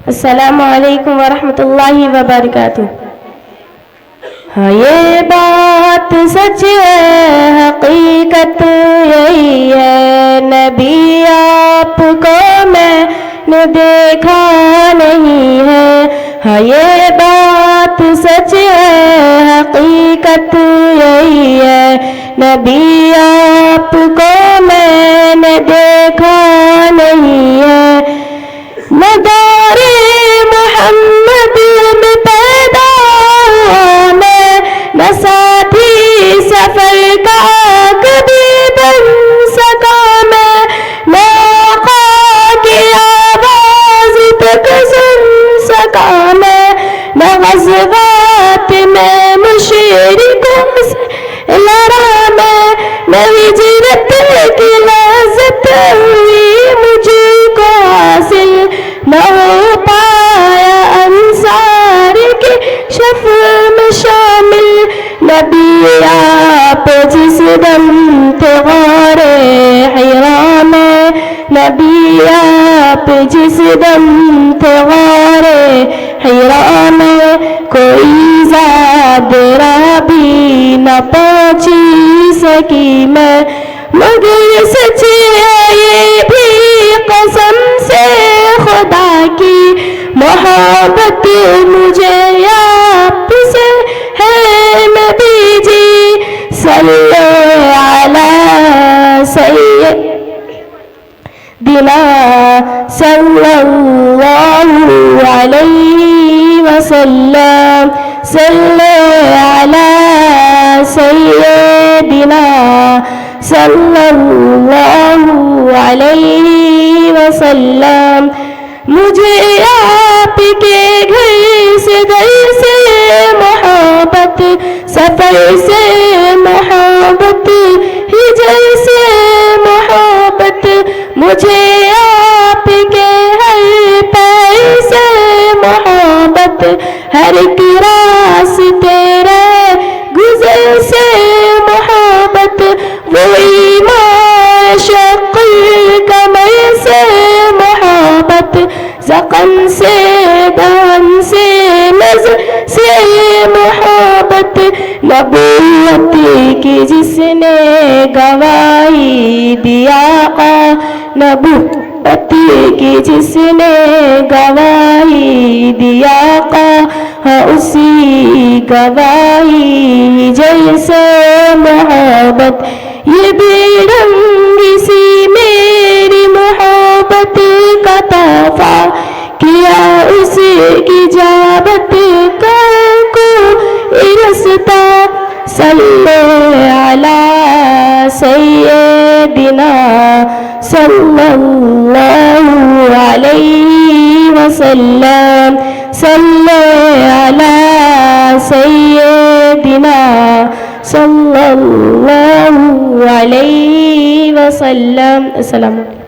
السلام علیکم ورحمۃ اللہ وبرکاتہ۔ ہاں یہ بات سچ ہے، حقیقت یہی ہے، نبی آپ کو میں نے دیکھا نہیں ہے۔ ہاں یہ بات سچ ہے، حقیقت یہی ہے، نبی آپ کو میں نے دیکھا نہیں ہے۔ مدار محمد میں پیدا ہوا میں، نہ ساتھی سفر کا کبھی بن سکا میں، نہ آقا کی آواز تک سن سکا میں، نہ غزوات میں مشرکوں سے لڑا میں، نہ ہجرت کی لذت ہوئی مجھ کو حاصل، نہ ہو پایا انصار کی شفع میں شامل۔ نبی آپ جس دم تھے غار حرا میں، نبی آپ جس دم تھے غار حرا میں، کوئی زادرا بھی نہ پہنچی سکی میں، مگر سچ ہے یہ بھی قسم سے خدا کی، محبت مجھے آپ سے ہے نبی جی۔ صلی علی سیدنا صلی اللہ علیہ وسلم، صلی علی سیدنا صلی اللہ علیہ وسلم۔ مجھے آپ کے گھر سے در سے محبت، سفر سے محبت، ہجر سے محبت، مجھے آپ کے ہر پیر سے محبت، ہر ایک راستے رہ گزر سے محبت، وہی معشق کمر سے محبت، زخم سے دہن سے نظر سے محبت، نبوت کی جس نے گواہی دیا، نبوت کی جس نے گواہی دیا، اسی گواہی جیسے محبت، یہ بے رنگی سی میری محبت کا تحفہ کیا، اس کی جابت کا کو رستا۔ صلی علی سیدنا صلی اللہ علیہ وسلم، صلی علی سیدنا صلی اللہ علیہ وسلم۔ السلام علیکم۔